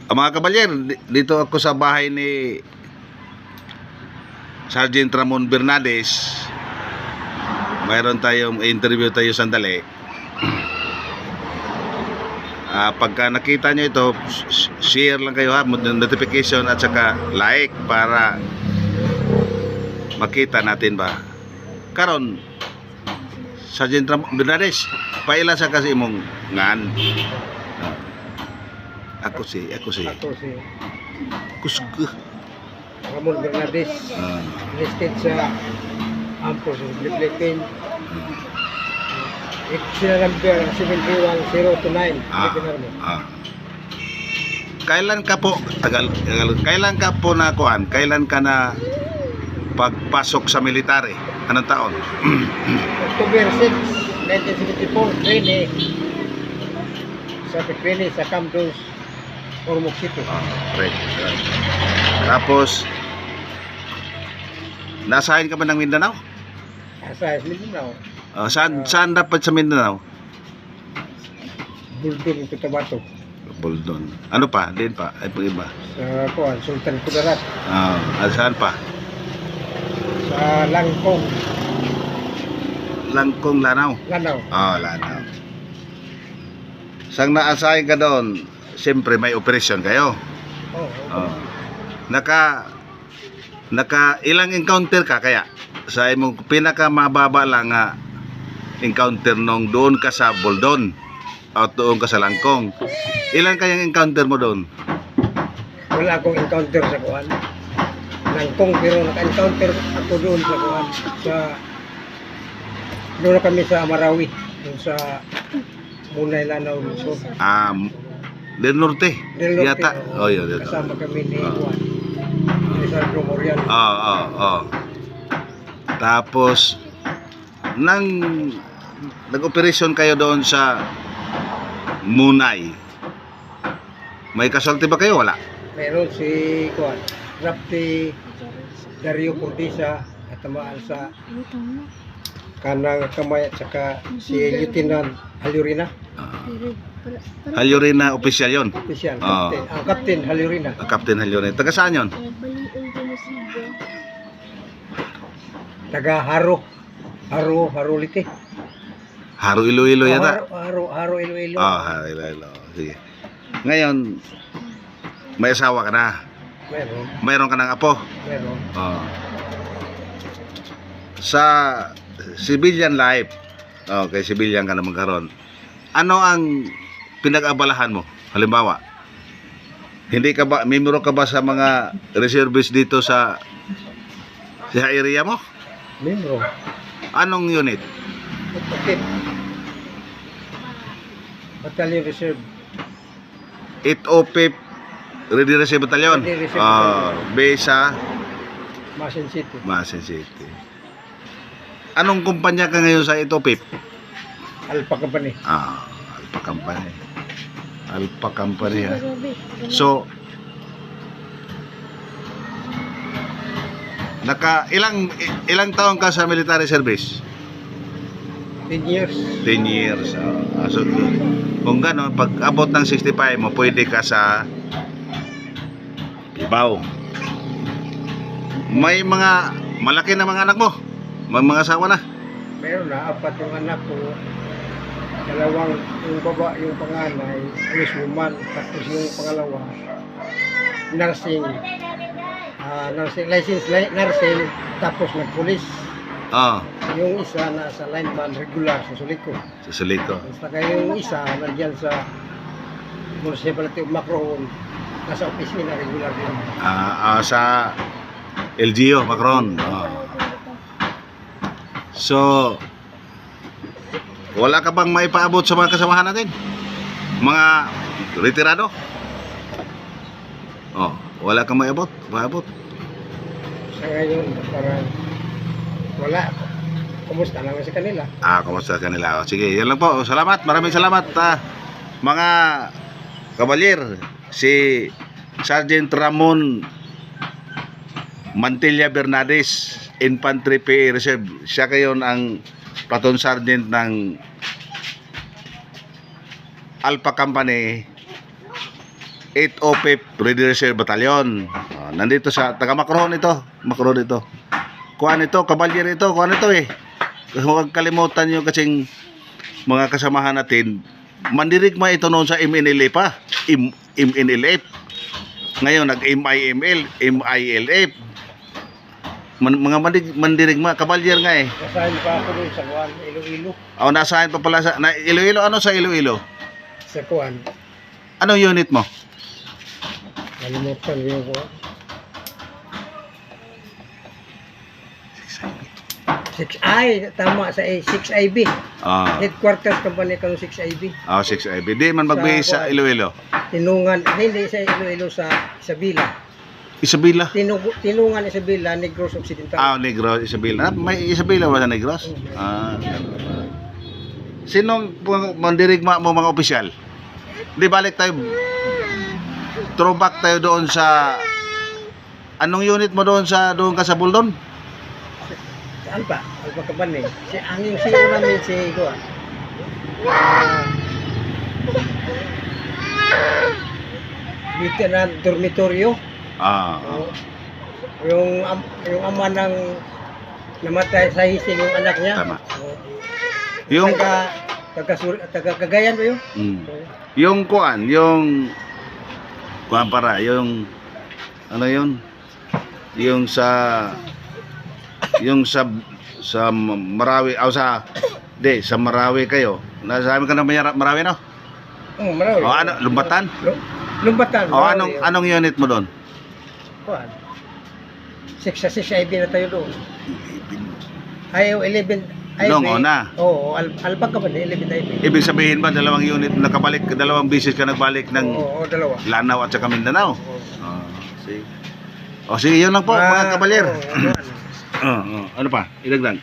Mga kabalyer, dito ako sa bahay ni Sergeant Ramon Bernades. Mayroon tayong interview tayo sandali. Pagka nakita nyo ito, share lang kayo ha, notification at saka like para makita natin ba. Karon, Sergeant Ramon Bernades, paila sa kasi mong ngan. Ako si Kusku Ramon Bernades, listed sa Ampos of the Philippines. Sila number 731-029. Kailan ka po kailan ka po na kuan? Kailan ka na pagpasok sa military? Anong taon? October 6, 1974, training sa Pikrini sa Camp Dos, Ormoc City. Right. Tapos nasahin ka ba ng Mindanao? Sa Mindanao. Saan dapat sa Mindanao? Buldon, Cotabato. Buldon. Ano pa? Din pa? Ay pag iba. Sa Kuan, Sultan Kudarat. Saan pa? Sa Langkong. Langkong, Lanao. Lanao. Lanao. Sang naasahin ka doon, siyempre may operasyon kayo. Naka ilang encounter ka kaya? Sa imong pinaka mababa lang nga encounter nung doon ka sa Buldon at doon ka sa Langkong. Ilan kayang encounter mo doon? Wala akong encounter sa Kuan. Langkong, pero naka-encounter ako doon sa Kuan. Doon na kami sa Marawi. Doon sa Munay, Lanao, Luzon. Del Norte. Del Norte. Yata. Yun. Kasama kami ni Juan. Rizal Memorial. Tapos nag-operasyon kayo doon sa Munay. May kasulti ba kayo? Wala. Meron si Juan. Rapti Dario Cortisa at tamaan sa kanang kamay at saka si Lieutenant Halurina. Halurina official yun. Official. Captain Halurina. Captain Halurina. Taga saan yun? Taga Harulite. Haro Iloilo yata. Haro Iloilo. Haro Iloilo. Sige. Ngayon, may asawa ka na? Meron. Mayroon ka ng apo? Meron. Sa civilian life, kay civilian ka na magkaroon, ano ang pinag-abalahan mo? Halimbawa, memero ka ba sa mga reservists dito sa area mo? Membro. Anong unit? Okay. Battalion Reserve. 805 Ready Reserve Battalion. Base sa Masin City. Masin City. Anong kumpanya ka ngayon sa 805? Alpha Company. Alpha Company. Alpha Company ha. So, ilang taon ka sa military service? 10 years. 10 years. So, kung gano'n, pag abot ng 65 mo, pwede ka sa Ibao. May mga malaki na mga anak mo? May mga asawa na? Meron na, 4 yung anak ko. 2 yung baba, yung panganay, police woman, tapos yung pangalawa, nursing, license nursing, tapos nag-police. Yung isa nasa lineman regular sa Suliko. Sa Suliko. Saka yung isa nandiyan sa Municipality of Macron, nasa opisina regular din. Sa LGU, Macron. So, wala ka bang maipaabot sa mga kasamahan natin? Mga retirado? Wala kang maabot? Sa ngayon, parang wala. Kumusta naman sa kanila? Kumusta sa kanila? Sige, yan lang po. Salamat. Maraming salamat. Mga kabalyer, si Sergeant Ramon Mantilla Bernades, Infantry PA Reserve. Siya ngayon ang platoon sergeant ng Alpha Company 805th Reserve Battalion. Nandito sa taga Macron ito. Macron ito. Kuan ito, kabalyer ito. Kuan ito eh. Huwag kalimutan nyo kasing mga kasamahan natin. Mandirigma ito noon sa MNLA pa. MNLF. Ngayon nag-MIML, MILF. Mga mandirigma, kabalyer nga eh. Nasahin pa ako doon sa Kuan, Iloilo. Nasahan pa pala sa Iloilo. Ano sa Iloilo? Sa Kuan. Anong unit mo? Nalimutan yung Kuan. 6I, tama sa 6IB. Headquarters company kang 6IB. 6IB. Di man magbihis sa Iloilo. Tinungan, hindi sa Iloilo, sa Isabela. Isabela. Tinungan Isabela, Negros Occidental. Negros, Isabela. May Isabela ba sa Negros? Sinong mandirigma mo mga opisyal? Di balik tayo. Throwback tayo doon sa anong unit mo doon ka sa Buldon? Saan pa? Alpa Caban eh. Ang yung CEO namin si Kuan. Lieutenant Dormitorio. Yung ama ng namatay sa hising yung anak niya. Tama. Yung taga Cagayan ba yun? Yung kuan para yung ano yun? Yung sa Marawi sa Marawi kayo. Nasabi ka na Marawi no? Marawi. Ano, Lumbatan? Lumbatan. Anong unit mo doon? Kuan. 6IB na tayo doon. Ay, 11 Nung una. Oo, Alpa Caban 11IB. Ibig sabihin ba dalawang unit nakabalik, dalawang bisis ka nagbalik ng Oo, dalawa. Lanao at saka Mindanao? Sige. Sige, yun lang po mga kabalyer. Ano pa? Idagdag.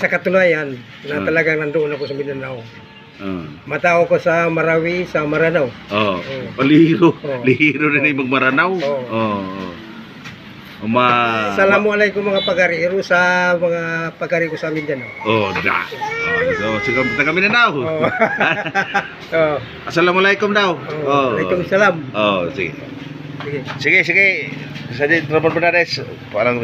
Sa katunayan na talagang nandoon ako sa Mindanao. Matao ko sa Marawi, sa Maranao. Palihiro. Lihiro rin yung magmaranaw. Assalamualaikum mga pagariero sa mga pagari ko sa Mindanao. Sige, taga Mindanao. Assalamualaikum daw. Waalaikumsalam. Sige. Sige. Sa din Robert Bernades, parang